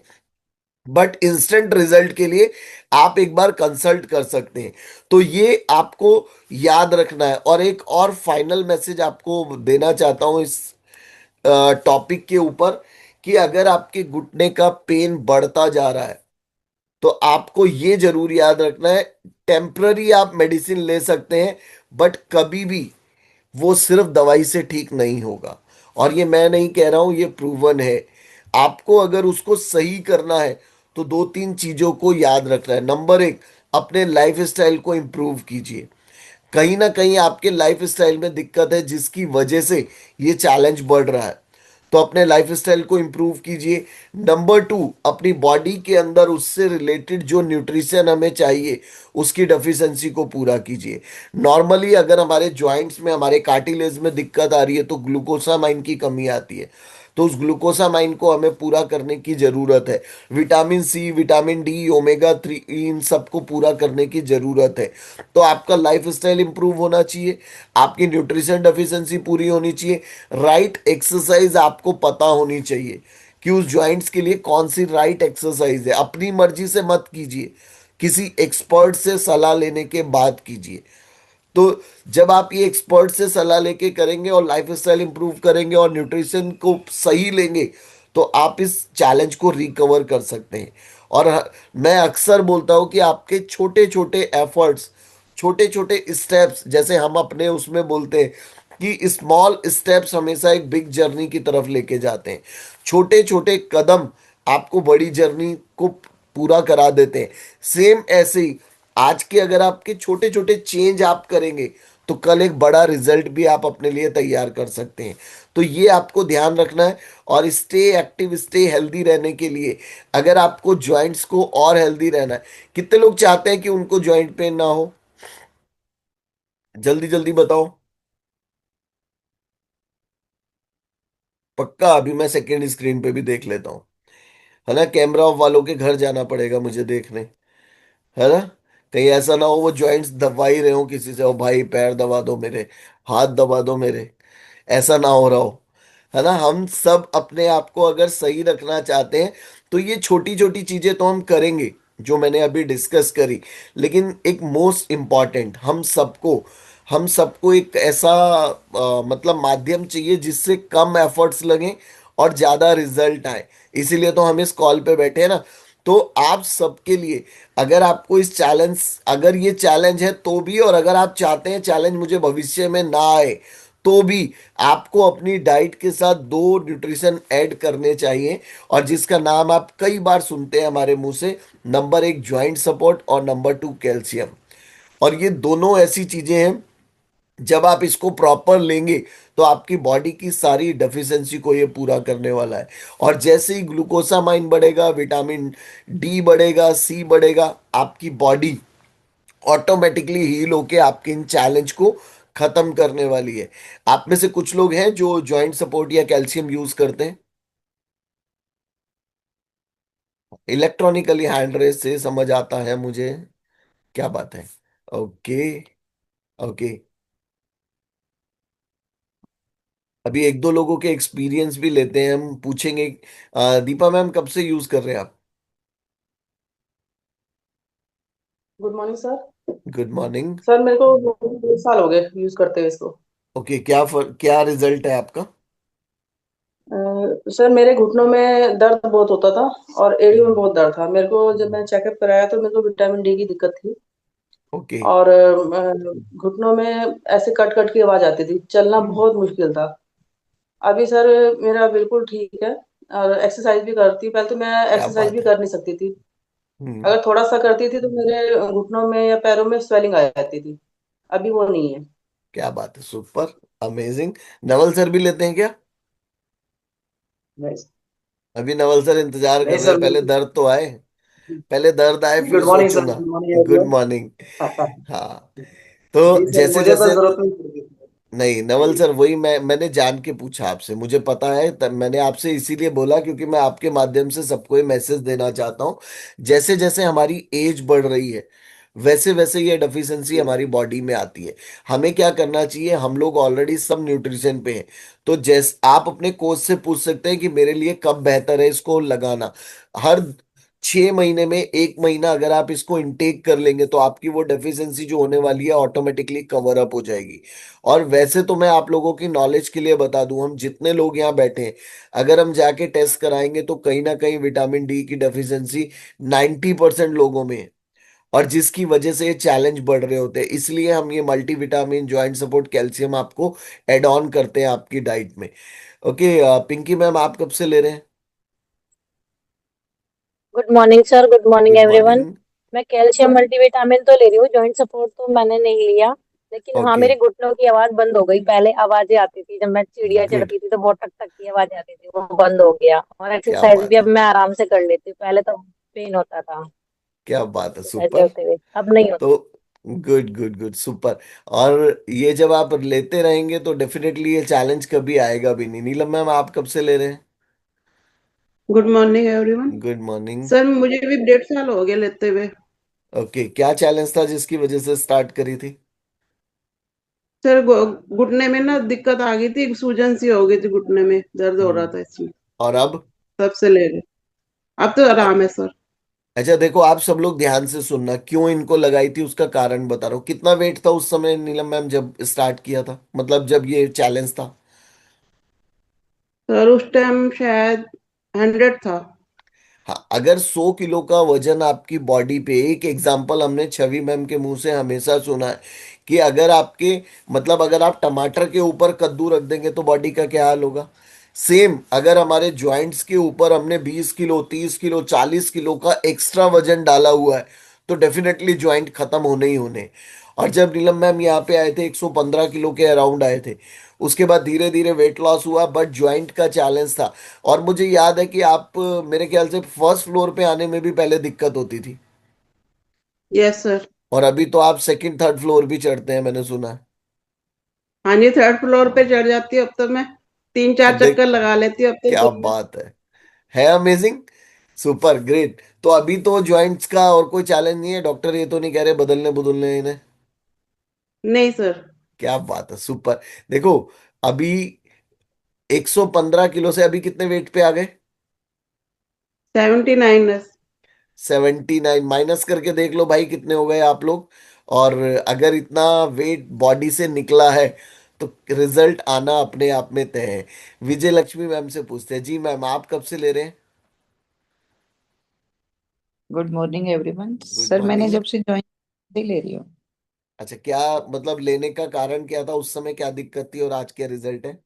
बट इंस्टेंट रिजल्ट के लिए आप एक बार कंसल्ट कर सकते हैं। तो ये आपको याद रखना है। और एक और फाइनल मैसेज आपको देना चाहता हूं इस टॉपिक के ऊपर, कि अगर आपके घुटने का पेन बढ़ता जा रहा है तो आपको ये जरूर याद रखना है, टेम्पररी आप मेडिसिन ले सकते हैं, बट कभी भी वो सिर्फ दवाई से ठीक नहीं होगा। और ये मैं नहीं कह रहा हूं, ये प्रूवन है। आपको अगर उसको सही करना है तो 2-3 चीजों को याद रखना है। नंबर एक, अपने लाइफ स्टाइल को इम्प्रूव कीजिए। कहीं ना कहीं आपके लाइफ स्टाइल में दिक्कत है जिसकी वजह से ये चैलेंज बढ़ रहा है, तो अपने लाइफ स्टाइल को इम्प्रूव कीजिए। नंबर टू, अपनी बॉडी के अंदर उससे रिलेटेड जो न्यूट्रिशन हमें चाहिए उसकी डेफिशिएंसी को पूरा कीजिए। नॉर्मली अगर हमारे जॉइंट्स में, हमारे कार्टिलेज में दिक्कत आ रही है तो ग्लूकोसामाइन की कमी आती है, तो उस ग्लूकोसामाइन को हमें पूरा करने की जरूरत है। Vitamin C, vitamin D, omega 3, इन सबको पूरा करने की जरूरत है। तो आपका लाइफ स्टाइल इंप्रूव होना चाहिए, आपकी न्यूट्रिशन डेफिशिएंसी पूरी होनी चाहिए, राइट एक्सरसाइज आपको पता होनी चाहिए कि उस जॉइंट्स के लिए कौन सी राइट एक्सरसाइज है। अपनी मर्जी से मत कीजिए, किसी एक्सपर्ट से सलाह लेने के बाद कीजिए। तो जब आप ये एक्सपर्ट से सलाह लेके करेंगे और लाइफ स्टाइल इंप्रूव करेंगे और न्यूट्रिशन को सही लेंगे, तो आप इस चैलेंज को रिकवर कर सकते हैं। और मैं अक्सर बोलता हूँ कि आपके छोटे छोटे एफर्ट्स, छोटे छोटे स्टेप्स, जैसे हम अपने उसमें बोलते हैं कि स्मॉल स्टेप्स हमेशा एक बिग जर्नी की तरफ लेके जाते हैं। छोटे छोटे कदम आपको बड़ी जर्नी को पूरा करा देते हैं। सेम ऐसे ही आज के अगर आपके छोटे छोटे चेंज आप करेंगे तो कल एक बड़ा रिजल्ट भी आप अपने लिए तैयार कर सकते हैं। तो ये आपको ध्यान रखना है। और स्टे एक्टिव, स्टे हेल्दी रहने के लिए, अगर आपको जॉइंट्स को और हेल्दी रहना है, कितने लोग चाहते हैं कि उनको जॉइंट पेन ना हो? जल्दी जल्दी बताओ। पक्का, अभी मैं सेकेंड स्क्रीन पे भी देख लेता हूँ। है ना, कैमरा ऑफ वालों के घर जाना पड़ेगा मुझे देखने। है ना, कहीं ऐसा ना हो वो जॉइंट्स दबा ही रहे हो किसी से, ओ भाई पैर दबा दो मेरे, हाथ दबा दो मेरे, ऐसा ना हो रहा हो। है ना, हम सब अपने आप को अगर सही रखना चाहते हैं तो ये छोटी छोटी चीजें तो हम करेंगे जो मैंने अभी डिस्कस करी। लेकिन एक मोस्ट इम्पॉर्टेंट, हम सबको एक ऐसा मतलब माध्यम चाहिए जिससे कम एफर्ट्स लगे और ज्यादा रिजल्ट आए। इसीलिए तो हम इस कॉल पे बैठे हैं ना। तो आप सबके लिए, अगर आपको इस चैलेंज, अगर ये चैलेंज है तो भी, और अगर आप चाहते हैं चैलेंज मुझे भविष्य में ना आए तो भी, आपको अपनी डाइट के साथ दो न्यूट्रिशन ऐड करने चाहिए। और जिसका नाम आप कई बार सुनते हैं हमारे मुंह से, नंबर एक ज्वाइंट सपोर्ट और नंबर टू कैल्शियम। और ये दोनों ऐसी चीजें हैं, जब आप इसको प्रॉपर लेंगे तो आपकी बॉडी की सारी डेफिशिएंसी को ये पूरा करने वाला है। और जैसे ही ग्लूकोसामाइन बढ़ेगा, विटामिन डी बढ़ेगा, सी बढ़ेगा, आपकी बॉडी ऑटोमेटिकली हील होके आपके इन चैलेंज को खत्म करने वाली है। आप में से कुछ लोग हैं जो जॉइंट सपोर्ट या कैल्शियम यूज करते हैं। इलेक्ट्रॉनिकली हैंड रेस से समझ आता है मुझे। क्या बात है। ओके। ओके। अभी एक दो लोगों के एक्सपीरियंस भी लेते हैं, हम पूछेंगे। दीपा मैम, कब से यूज कर रहे हैं आप? Good morning sir. Good morning. Sir मेरे को 2 साल हो गए यूज करते हुए इसको। ओके, क्या रिजल्ट है आपका? सर मेरे घुटनों में दर्द बहुत होता था और एड़ियों में बहुत दर्द था मेरे को। जब मैं चेकअप कराया तो मेरे को विटामिन डी की दिक्कत थी। ओके। और घुटनों में ऐसे कट कट की आवाज आती थी, चलना बहुत मुश्किल था। अभी सर मेरा बिल्कुल ठीक है। और एक्सरसाइज भी करती, पहले तो मैं क्या एक्सरसाइज बात भी है। कर नहीं सकती थी। हम्म। अगर थोड़ा सा करती थी तो मेरे घुटनों में या पैरों में स्वेलिंग आ जाती थी। अभी वो नहीं है। क्या बात है, सुपर, अमेजिंग। नवल सर भी लेते हैं क्या? नहीं। अभी नवल सर इंतजार नहीं कर रहे सर हैं, पहले मेरे दर्द तो आए। पहले दर्द आए फिर गुड मॉर्निंग सोचू सर, ना। Good morning good everyone. Morning. हाँ। तो जी सर, जैसे मुझे बस जैसे, जरूरत नहीं पड़ती। नहीं नवल सर, वही मैंने जान के पूछा आपसे, मुझे पता है, तब मैंने आपसे इसीलिए बोला क्योंकि मैं आपके माध्यम से सबको ये मैसेज देना चाहता हूँ। जैसे जैसे हमारी एज बढ़ रही है वैसे वैसे ये डेफिशिएंसी जी हमारी बॉडी में आती है। हमें क्या करना चाहिए, हम लोग ऑलरेडी सब न्यूट्रिशन पे हैं। तो जैस आप अपने कोच से पूछ सकते हैं कि मेरे लिए कब बेहतर है इसको लगाना। हर 6 महीने में एक महीना अगर आप इसको इनटेक कर लेंगे तो आपकी वो डेफिशिएंसी जो होने वाली है ऑटोमेटिकली कवर अप हो जाएगी। और वैसे तो मैं आप लोगों की नॉलेज के लिए बता दूं, हम जितने लोग यहाँ बैठे हैं, अगर हम जाके टेस्ट कराएंगे तो कहीं ना कहीं विटामिन डी की डेफिशिएंसी 90% लोगों में है। और जिसकी वजह से ये चैलेंज बढ़ रहे होते हैं, इसलिए हम ये मल्टीविटामिन, जॉइंट सपोर्ट, कैल्शियम आपको एड ऑन करते हैं आपकी डाइट में। ओके। पिंकी मैम, आप कब से ले रहे हैं? Good morning sir, good morning good everyone. Morning. मैं कैल्शियम मल्टीविटामिन तो ले रही हूँ, जॉइंट सपोर्ट तो मैंने नहीं लिया। लेकिन हाँ, ओके। मेरे घुटनों की आवाज बंद हो गई। पहले आवाजें आती थी, जब मैं सीढ़ियाँ गुड। चढ़ती थी तो बहुत टक टक की आवाज आती थी, वो बंद हो गया। और क्या एक्सरसाइज भी बात अब है। मैं आराम से कर लेती हूँ, पहले तो पेन होता था क्या बात है, एक्सरसाइज सुपर। करते हुए, अब नहीं होता। तो गुड गुड गुड, सुपर। और ये जब आप लेते रहेंगे तो डेफिनेटली ये चैलेंज कभी आएगा भी नहीं। नीलम मैम, आप कब से ले रहे हैं? Good morning everyone. Good morning. Sir मुझे भी 1.5 साल हो गए लेते हुए। ओके, क्या चैलेंज था जिसकी वजह से स्टार्ट करी थी? सर घुटने में ना दिक्कत आ गई थी, सूजन सी हो गई थी, घुटने में दर्द हो रहा हम्म। था इसमें। और अब? तब से ले रहे। अब तो अ- आराम है सर। अच्छा देखो, आप सब लोग ध्यान से सुनना, क्यों इनको लगाई थी उसका कारण बता रहा हूँ। कितना वेट था उस समय नीलम मैम जब स्टार्ट किया था, मतलब जब ये चैलेंज था? सर उस टाइम शायद 100 था। हाँ, अगर 100 किलो का वजन आपकी बॉडी पे, एक एग्जाम्पल हमने छवि मैम के मुंह से हमेशा सुना है कि अगर आपके, मतलब अगर आप टमाटर के ऊपर कद्दू रख देंगे तो बॉडी का क्या हाल होगा। सेम अगर हमारे जॉइंट्स के ऊपर हमने 20 किलो, 30 किलो, 40 किलो का एक्स्ट्रा वजन डाला हुआ है तो डेफिनेटली जॉइंट खत्म होने ही होने। और जब नीलम मैम यहाँ पे आए थे 115 किलो के अराउंड आए थे। उसके बाद धीरे धीरे वेट लॉस हुआ, बट जॉइंट का चैलेंज था। और मुझे याद है कि आप मेरे ख्याल से फर्स्ट फ्लोर पे आने में भी पहले दिक्कत होती थी। Yes sir. और अभी तो आप सेकंड थर्ड फ्लोर भी चढ़ते हैं, मैंने सुना है। हाँ जी, थर्ड फ्लोर पे चढ़ जाती हूँ अब तो मैं। तीन तो चार देख, चक्कर लगा लेती हूँ अब तो क्या जिम में। बात है अमेजिंग, सुपर ग्रेट। तो अभी तो जॉइंट्स का और कोई चैलेंज नहीं है, डॉक्टर ये तो नहीं कह रहे बदलने बदलने इन्हें? नहीं सर। क्या बात है, सुपर। देखो, अभी 115 किलो से अभी कितने वेट पे आ गए? 79। 79 माइनस करके देख लो भाई कितने हो गए आप लोग। और अगर इतना वेट बॉडी से निकला है तो रिजल्ट आना अपने आप में तय है। विजय लक्ष्मी मैम से पूछते हैं। जी मैम, आप कब से ले रहे हैं? Good morning everyone good sir, मैंने मॉर्निंग। जब से ज्वाइन ही ले रही हूँ। अच्छा, क्या मतलब लेने का कारण क्या था, उस समय क्या दिक्कत थी और आज क्या रिजल्ट है?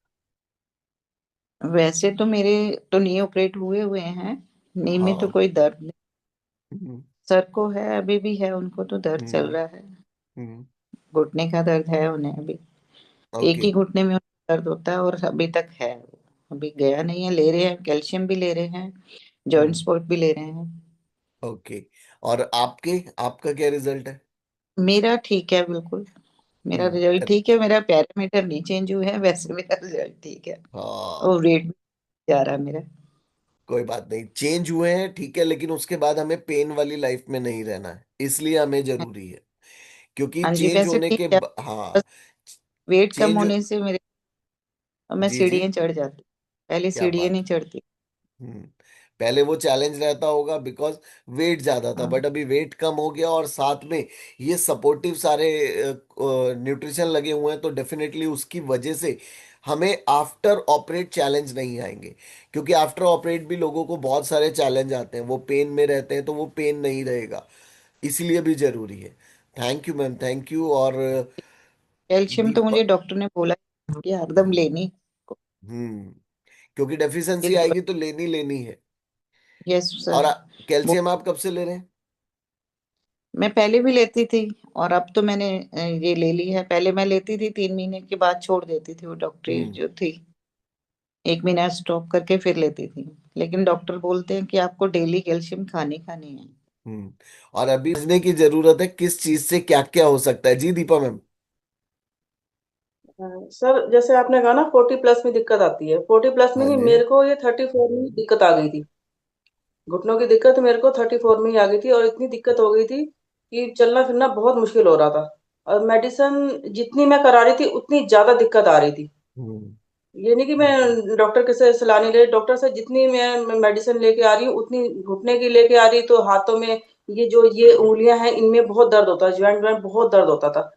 वैसे तो मेरे तो नी ऑपरेट हुए हुए हैं, नी में तो हाँ। कोई दर्द नहीं। हम्म। सर को है, अभी भी है, उनको तो दर्द चल हम्म। रहा है। हम्म। घुटने का दर्द है उन्हें अभी। एक ओके। ही घुटने में उन्हें दर्द होता है और अभी तक है। अभी गया नहीं है, ले रहे हैं, कैल्शियम भी ले रहे हैं, जॉइंट हम्म। सपोर्ट भी ले रहे हैं। ओके। और आपका क्या रिजल्ट है? मेरा ठीक है बिल्कुल। मेरा हम्म। रिजल्ट ठीक है, मेरा पैरामीटर नहीं चेंज हुआ है, वैसे मेरा रिजल्ट ठीक है। हाँ, और रेट भी जा रहा है मेरा। कोई बात नहीं, चेंज हुए हैं ठीक है, लेकिन उसके बाद हमें पेन वाली लाइफ में नहीं रहना है, इसलिए हमें जरूरी है। क्योंकि हाँ जी, चेंज वैसे होने ठीक के है। बस हाँ, वेट कम चेंज। होने से मेरे मैं जी जी। सीढ़ियाँ चढ़ जाती, पहले क्या सीढ़ियाँ बात नहीं है। चढ़ती। हम्म। पहले वो चैलेंज रहता होगा बिकॉज वेट ज्यादा था, हाँ बट अभी वेट कम हो गया और साथ में ये सपोर्टिव सारे न्यूट्रिशन लगे हुए हैं, तो डेफिनेटली उसकी वजह से हमें आफ्टर ऑपरेट चैलेंज नहीं आएंगे। क्योंकि आफ्टर ऑपरेट भी लोगों को बहुत सारे चैलेंज आते हैं, वो पेन में रहते हैं, तो वो पेन नहीं रहेगा, इसलिए भी जरूरी है। Thank you ma'am, thank you. और कैल्शियम तो मुझे दीपक। डॉक्टर ने बोला कि हरदम लेनी। हम्म। क्योंकि डेफिशिएंसी ये आएगी तो लेनी लेनी है। यस और सर। वो कैल्शियम आप कब से ले रहे हैं? मैं पहले भी लेती थी, और अब तो मैंने ये ले ली है। पहले मैं लेती थी, 3 महीने के बाद छोड़ देती थी, वो डॉक्टरी हम्म। जो थी, 1 महीना स्टॉप करके फिर लेती थी। लेकिन डॉक्टर बोलते हैं कि आपको डेली कैल्शियम खानी खानी है। हम्म। और अभी समझने की जरूरत है किस चीज से क्या क्या हो सकता है। जी दीपा मैम। सर जैसे आपने कहा ना 40+ में दिक्कत आती है, 40+ में हाँ नहीं, जी। मेरे को ये 34 में ही दिक्कत आ गई थी। घुटनों की दिक्कत मेरे को 34 में ही आ गई थी, और इतनी दिक्कत हो गई थी कि चलना फिरना बहुत मुश्किल हो रहा था। और मेडिसिन जितनी मैं करा रही थी उतनी ज्यादा दिक्कत आ रही थी। हम्म। ये नहीं कि मैं डॉक्टर के से सलाह नहीं ले, डॉक्टर से जितनी मैं मेडिसिन लेके आ रही हूँ उतनी घुटने की लेके आ रही, तो हाथों में ये उंगलियां हैं, इनमें बहुत दर्द होता है, ज्वाइंट ज्वाइंट बहुत दर्द होता था।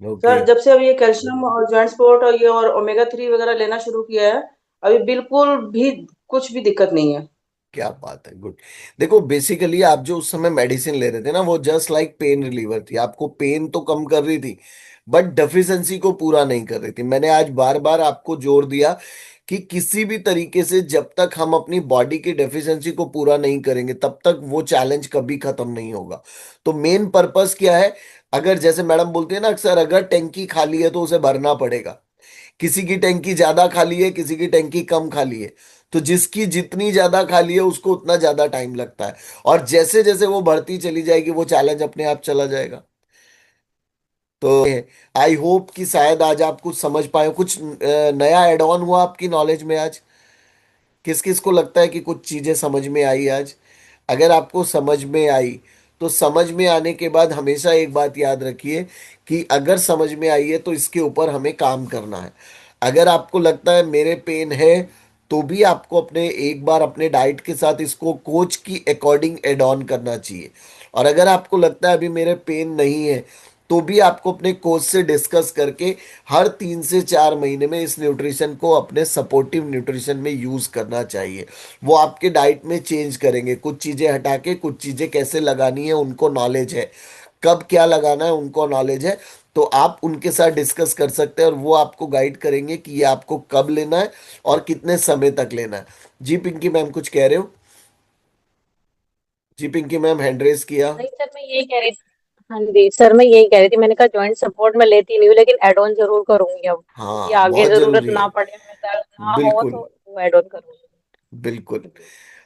ओके। सर जब से अब ये कैल्शियम और ज्वाइंट सपोर्ट और ये और ओमेगा 3 वगैरह लेना शुरू किया है, अभी बिल्कुल भी कुछ भी दिक्कत नहीं है। क्या बात है, गुड। देखो, बेसिकली आप जो उस समय मेडिसिन ले रहे थे ना, वो जस्ट लाइक पेन रिलीवर थी, आपको पेन तो कम कर रही थी, बट डेफिशिएंसी को पूरा नहीं कर रही थी। मैंने आज बार बार आपको जोर दिया कि किसी भी तरीके से जब तक हम अपनी बॉडी की डेफिशिएंसी को पूरा नहीं करेंगे तब तक वो चैलेंज कभी खत्म नहीं होगा। तो मेन पर्पस क्या है? अगर जैसे मैडम बोलते हैं ना अक्सर, अगर टैंकी खाली है तो उसे भरना पड़ेगा। किसी की टैंकी ज्यादा खाली है, किसी की टैंकी कम खाली है, तो जिसकी जितनी ज्यादा खाली है उसको उतना ज्यादा टाइम लगता है। और जैसे जैसे वो बढ़ती चली जाएगी वो चैलेंज अपने आप चला जाएगा। तो आई होप कि शायद आज आप कुछ समझ पाए, कुछ नया एड ऑन हुआ आपकी नॉलेज में आज। किस किस को लगता है कि कुछ चीजें समझ में आई आज? अगर आपको समझ में आई तो समझ में आने के बाद हमेशा एक बात याद रखिए कि अगर समझ में आई है तो इसके ऊपर हमें काम करना है। अगर आपको लगता है मेरे पेन है, तो भी आपको अपने एक बार अपने डाइट के साथ इसको कोच की अकॉर्डिंग एड ऑन करना चाहिए। और अगर आपको लगता है अभी मेरे पेन नहीं है, तो भी आपको अपने कोच से डिस्कस करके हर 3 से 4 महीने में इस न्यूट्रिशन को अपने सपोर्टिव न्यूट्रिशन में यूज करना चाहिए। वो आपके डाइट में चेंज करेंगे, कुछ चीजें हटा के कुछ चीजें कैसे लगानी है उनको नॉलेज है, कब क्या लगाना है उनको नॉलेज है। तो आप उनके साथ डिस्कस कर सकते हैं और वो आपको गाइड करेंगे कि ये आपको कब लेना है और कितने समय तक लेना है। जी पिंकी मैम, कुछ कह रहे हो? जी पिंकी मैम, हैंड रेस किया। नहीं सर, मैं यही कह रही थी। हाँ जी सर, मैं यही कह रही थी, मैंने कहा जॉइंट सपोर्ट मैं लेती नहीं हूँ, लेकिन एड ऑन जरूर करूंगी अब, कि हाँ, आगे बहुत जरूरत जरूरी ना है। पड़े, मैं दर्द ना हो बिल्कुल। तो वो एड ऑन करूंगी। बिल्कुल।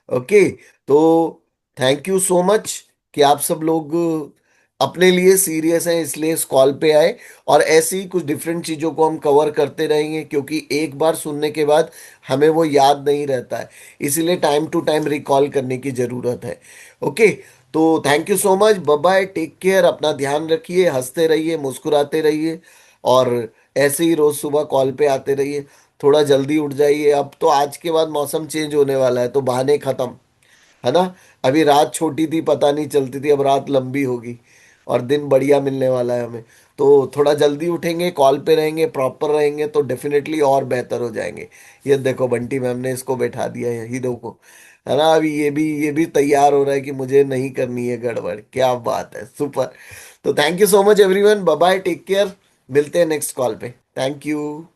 ओके। तो थैंक यू सो मच कि आप सब लोग अपने लिए सीरियस हैं इसलिए इस कॉल पे आए, और ऐसी ही कुछ डिफरेंट चीजों को हम कवर करते रहेंगे, क्योंकि एक बार सुनने के बाद हमें वो याद नहीं रहता है, इसीलिए टाइम टू टाइम रिकॉल करने की जरूरत है। ओके, तो thank you so much, bye bye, take care, अपना ध्यान रखिए, हंसते रहिए, मुस्कुराते रहिए, और ऐसे ही रोज सुबह कॉल पे आते रहिए। थोड़ा जल्दी उठ जाइए, अब तो आज के बाद मौसम चेंज होने वाला है तो बहाने खत्म, है ना। अभी रात छोटी थी, पता नहीं चलती थी, अब रात लंबी होगी और दिन बढ़िया मिलने वाला है हमें। तो थोड़ा जल्दी उठेंगे, कॉल पे रहेंगे, प्रॉपर रहेंगे, तो डेफिनेटली और बेहतर हो जाएंगे। ये देखो बंटी मैम ने इसको बैठा दिया है हीरो को, है ना। अभी ये भी तैयार हो रहा है कि मुझे नहीं करनी है गड़बड़। क्या बात है, सुपर। तो thank you so much everyone, bye bye, take care, मिलते हैं नेक्स्ट कॉल पे। Thank you.